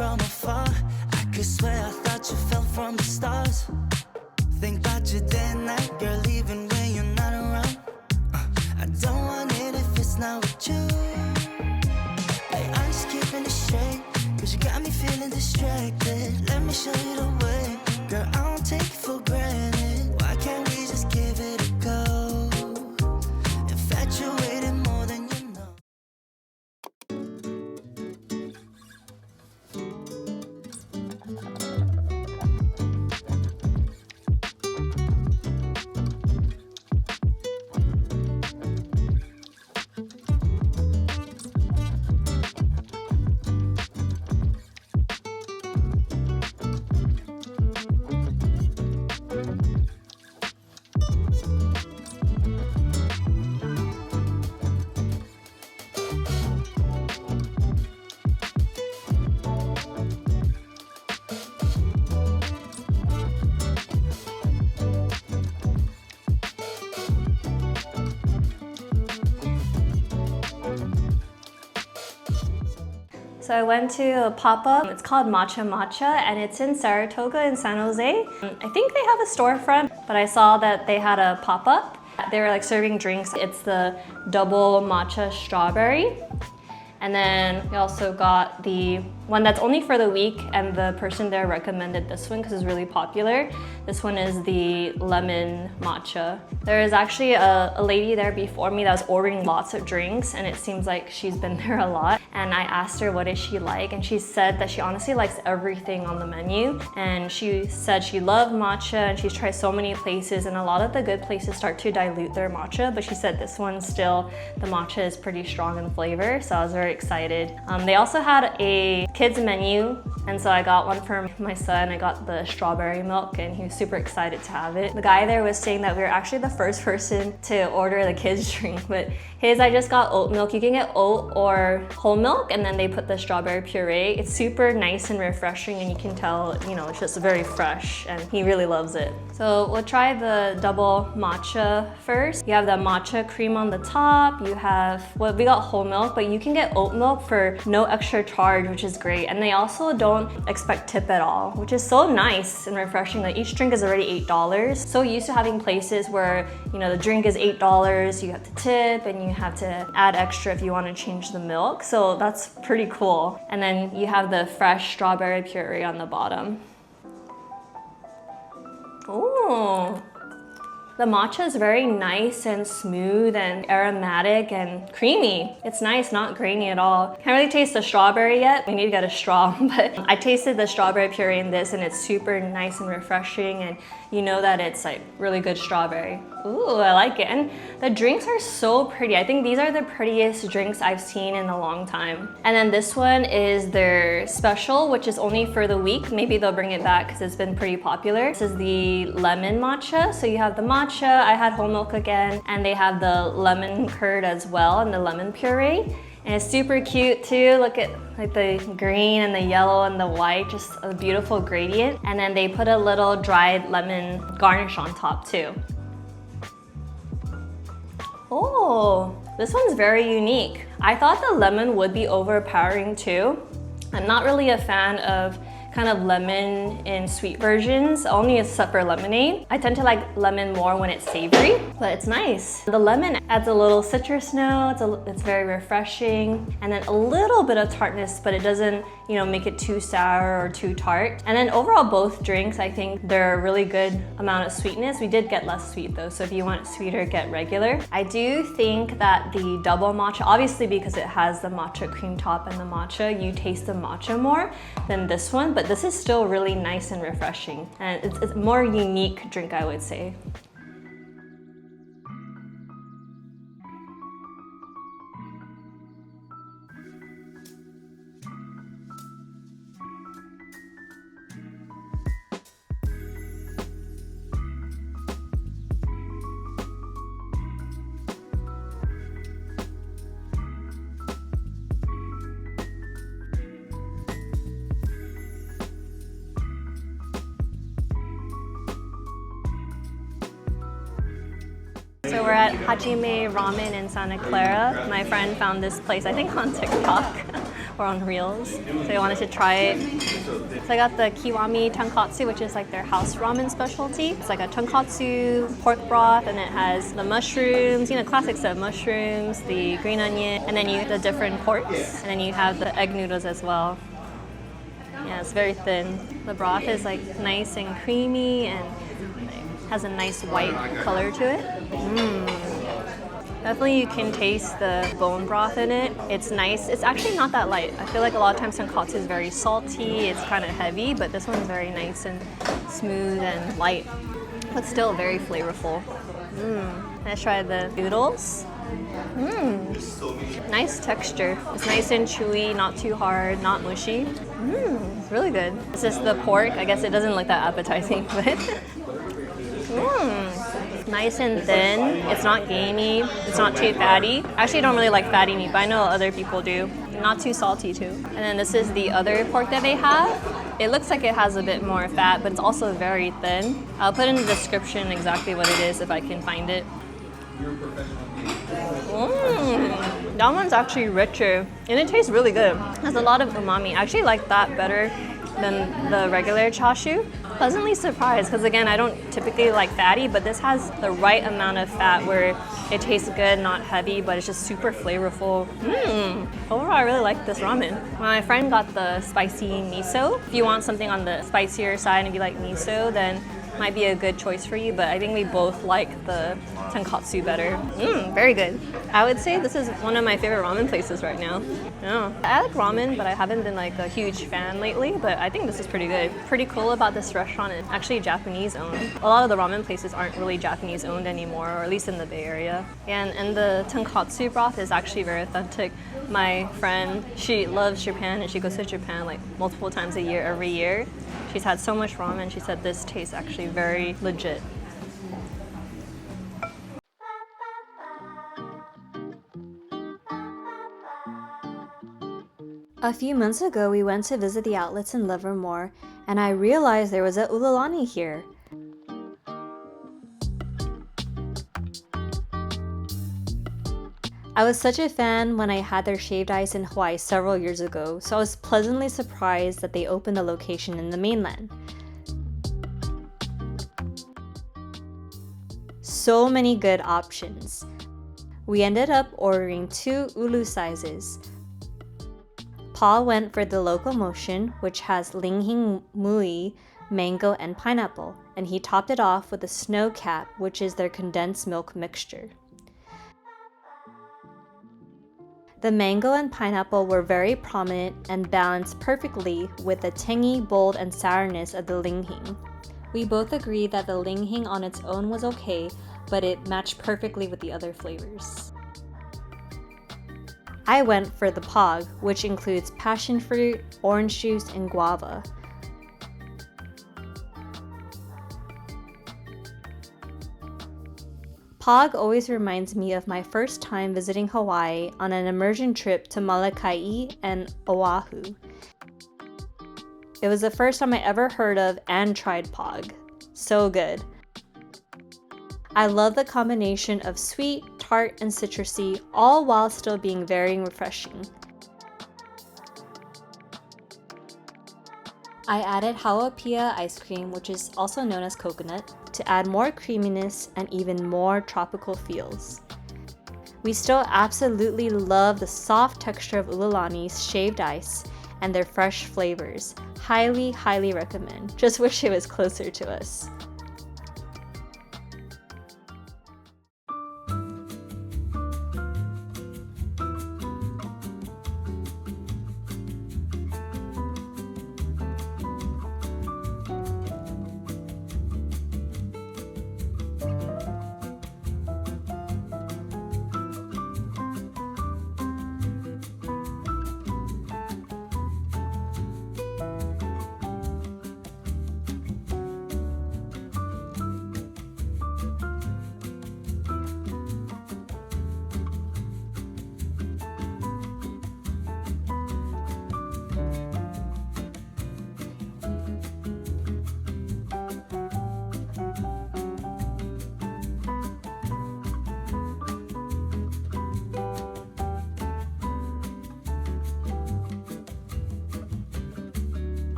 from afar. I could swear I thought you fell from the stars. Think about you day and night, girl, even when you're not around. I don't want it if it's not with you. Like, I'm just keeping it straight, cause you got me feeling distracted. Let me show you the way, girl, I don't take it for granted. Why can't we just give it a go? Infatuated more than you know. So I went to a pop-up, it's called Matcha Matcha, and it's in Saratoga in San Jose. I think they have a storefront, but I saw that they had a pop-up. They were like serving drinks. It's the double matcha strawberry. And then we also got the one that's only for the week, and the person there recommended this one because it's really popular. This one is the lemon matcha. There is actually a lady there before me that was ordering lots of drinks, and it seems like she's been there a lot. And I asked her what does she like, and she said that she honestly likes everything on the menu. And she said she loved matcha, and she's tried so many places, and a lot of the good places start to dilute their matcha, but she said this one still, the matcha is pretty strong in flavor, so I was very excited. They also had a kids menu, and so I got one for my son. I got the strawberry milk, and he was super excited to have it. The guy there was saying that we were actually the first person to order the kids drink, but his, I just got oat milk. You can get oat or whole milk, and then they put the strawberry puree. It's super nice and refreshing, and you can tell, you know, it's just very fresh, and he really loves it. So we'll try the double matcha first. You have the matcha cream on the top. You have, well, we got whole milk, but you can get oat milk for no extra charge, which is great. And they also don't expect tip at all, which is so nice and refreshing. Like, each drink is already $8. So used to having places where, you know, the drink is $8, you have to tip, and you have to add extra if you want to change the milk. So that's pretty cool. And then you have the fresh strawberry puree on the bottom. Ooh. The matcha is very nice and smooth and aromatic and creamy. It's nice, not grainy at all. Can't really taste the strawberry yet. We need to get a straw, but I tasted the strawberry puree in this, and it's super nice and refreshing, and you know that it's like really good strawberry. Ooh, I like it. And the drinks are so pretty. I think these are the prettiest drinks I've seen in a long time. And then this one is their special, which is only for the week. Maybe they'll bring it back because it's been pretty popular. This is the lemon matcha. So you have the matcha, I had whole milk again, and they have the lemon curd as well, and the lemon puree. And it's super cute too. Look at like the green and the yellow and the white, just a beautiful gradient. And then they put a little dried lemon garnish on top too. Oh, this one's very unique. I thought the lemon would be overpowering too. I'm not really a fan of kind of lemon in sweet versions, only except for lemonade. I tend to like lemon more when it's savory, but it's nice. The lemon adds a little citrus note, it's very refreshing, and then a little bit of tartness, but it doesn't, you know, make it too sour or too tart. And then overall, both drinks, I think they're a really good amount of sweetness. We did get less sweet though, so if you want it sweeter, get regular. I do think that the double matcha, obviously because it has the matcha cream top and the matcha, you taste the matcha more than this one, but this is still really nice and refreshing. And it's a more unique drink, I would say. So we're at Hajime Ramen in Santa Clara. My friend found this place, I think on TikTok. or on reels. So I wanted to try it. So I got the kiwami tonkatsu, which is like their house ramen specialty. It's like a tonkatsu pork broth, and it has the mushrooms, classic stuff, mushrooms, the green onion, and then the different porks, and then you have the egg noodles as well. Yeah, it's very thin. The broth is like nice and creamy and has a nice white color to it. Definitely you can taste the bone broth in it. It's nice. It's actually not that light. I feel like a lot of times tonkatsu is very salty, it's kind of heavy, but this one's very nice and smooth and light, but still very flavorful. Let's try the noodles. Nice texture. It's nice and chewy, not too hard, not mushy. It's really good. It's just the pork. I guess it doesn't look that appetizing, but nice and thin. It's not gamey. It's not too fatty. I actually don't really like fatty meat, but I know other people do. Not too salty too. And then this is the other pork that they have. It looks like it has a bit more fat, but it's also very thin. I'll put in the description exactly what it is if I can find it. That one's actually richer, and it tastes really good. It has a lot of umami. I actually like that better than the regular chashu. Pleasantly surprised, because again, I don't typically like fatty, but this has the right amount of fat where it tastes good, not heavy, but it's just super flavorful. Overall, I really like this ramen. My friend got the spicy miso. If you want something on the spicier side and if you like miso, then might be a good choice for you, but I think we both like the tonkatsu better. Very good. I would say this is one of my favorite ramen places right now. Yeah. I like ramen, but I haven't been like a huge fan lately, but I think this is pretty good. Pretty cool about this restaurant, it's actually Japanese owned. A lot of the ramen places aren't really Japanese owned anymore, or at least in the Bay Area. And the tonkatsu broth is actually very authentic. My friend, she loves Japan and she goes to Japan like multiple times a year, every year. She's had so much ramen, she said this tastes actually very legit. A few months ago, we went to visit the outlets in Livermore, and I realized there was a Ululani here. I was such a fan when I had their shaved ice in Hawaii several years ago, so I was pleasantly surprised that they opened a location in the mainland. So many good options. We ended up ordering 2 ulu sizes. Paul went for the locomotion, which has linghing mui, mango, and pineapple, and he topped it off with a snow cap, which is their condensed milk mixture. The mango and pineapple were very prominent and balanced perfectly with the tangy, bold, and sourness of the linghing. We both agreed that the linghing on its own was okay, but it matched perfectly with the other flavors. I went for the pog, which includes passion fruit, orange juice, and guava. Pog always reminds me of my first time visiting Hawaii on an immersion trip to Molokai and Oahu. It was the first time I ever heard of and tried pog. So good. I love the combination of sweet, tart, and citrusy, all while still being very refreshing. I added hawapia ice cream, which is also known as coconut, to add more creaminess and even more tropical feels. We still absolutely love the soft texture of Ululani's shaved ice and their fresh flavors. Highly, highly recommend. Just wish it was closer to us.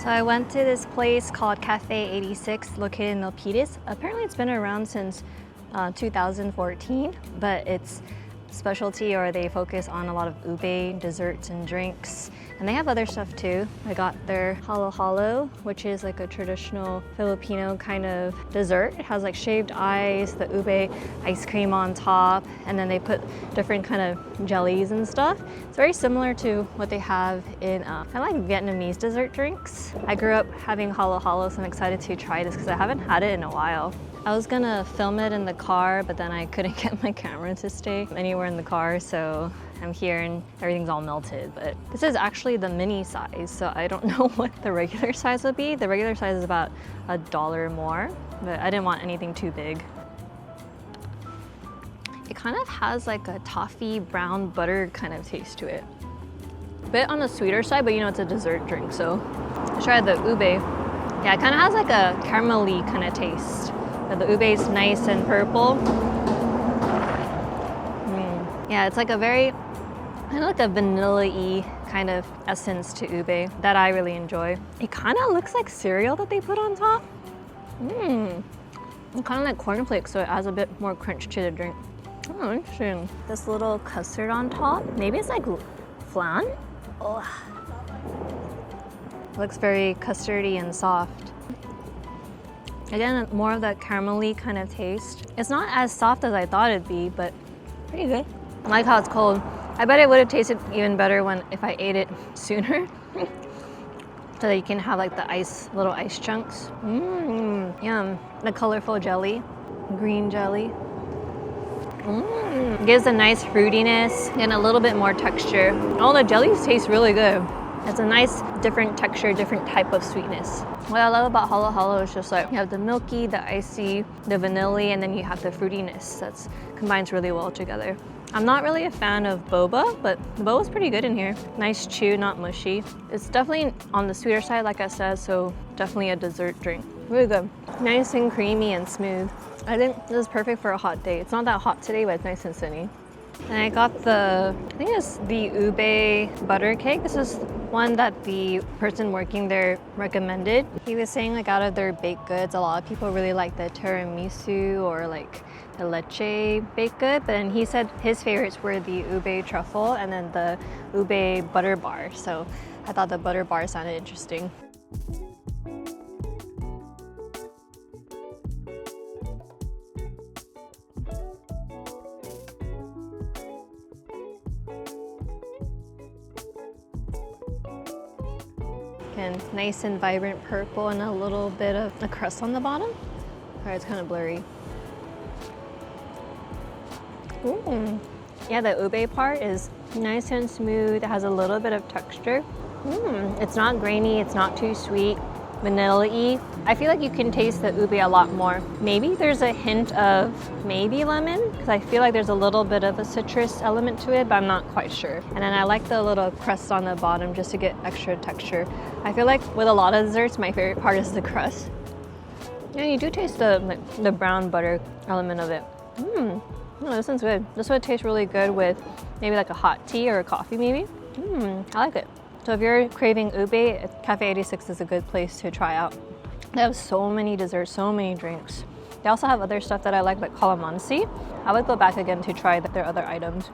So I went to this place called Cafe 86 located in Milpitas. Apparently it's been around since 2014, but it's specialty, or they focus on a lot of ube desserts and drinks, and they have other stuff too. I got their halo halo, which is like a traditional Filipino kind of dessert. It has like shaved ice, the ube ice cream on top, and then they put different kind of jellies and stuff. It's very similar to what they have in kind of like Vietnamese dessert drinks. I grew up having halo halo, so I'm excited to try this because I haven't had it in a while. I was gonna film it in the car, but then I couldn't get my camera to stay anywhere in the car, so I'm here and everything's all melted. But this is actually the mini size, so I don't know what the regular size would be. The regular size is about $1 more, but I didn't want anything too big. It kind of has like a toffee brown butter kind of taste to it. A bit on the sweeter side, but you know it's a dessert drink, so I tried the ube. Yeah, it kind of has like a caramelly kind of taste. The ube is nice and purple. Yeah, it's like a very, kind of like a vanilla-y kind of essence to ube that I really enjoy. It kind of looks like cereal that they put on top. It's kind of like cornflakes, so it adds a bit more crunch to the drink. Oh, interesting. This little custard on top, maybe it's like flan? Oh. It looks very custardy and soft. Again, more of that caramelly kind of taste. It's not as soft as I thought it'd be, but pretty good. I like how it's cold. I bet it would have tasted even better if I ate it sooner. So that you can have like the little ice chunks. Yum. The colorful jelly, green jelly. It gives a nice fruitiness and a little bit more texture. All the jellies taste really good. It's a nice, different texture, different type of sweetness. What I love about halo halo is just like you have the milky, the icy, the vanilla, and then you have the fruitiness that combines really well together. I'm not really a fan of boba, but the boba's pretty good in here. Nice chew, not mushy. It's definitely on the sweeter side, like I said, so definitely a dessert drink. Really good. Nice and creamy and smooth. I think this is perfect for a hot day. It's not that hot today, but it's nice and sunny. And I got I think it's the ube butter cake. This is one that the person working there recommended. He was saying like out of their baked goods, a lot of people really like the tiramisu or like the leche baked good, but then he said his favorites were the ube truffle and then the ube butter bar. So I thought the butter bar sounded interesting. And nice and vibrant purple and a little bit of a crust on the bottom. Sorry, it's kind of blurry. Ooh. Yeah, the ube part is nice and smooth. It has a little bit of texture. It's not grainy, it's not too sweet. Vanilla-y. I feel like you can taste the ube a lot more. Maybe there's a hint of maybe lemon, because I feel like there's a little bit of a citrus element to it, but I'm not quite sure. And then I like the little crust on the bottom just to get extra texture. I feel like with a lot of desserts, my favorite part is the crust. Yeah, you do taste the brown butter element of it. Oh, this one's good. This would taste really good with maybe like a hot tea or a coffee maybe. I like it. So if you're craving ube, Cafe 86 is a good place to try out. They have so many desserts, so many drinks. They also have other stuff that I like calamansi. I would go back again to try their other items.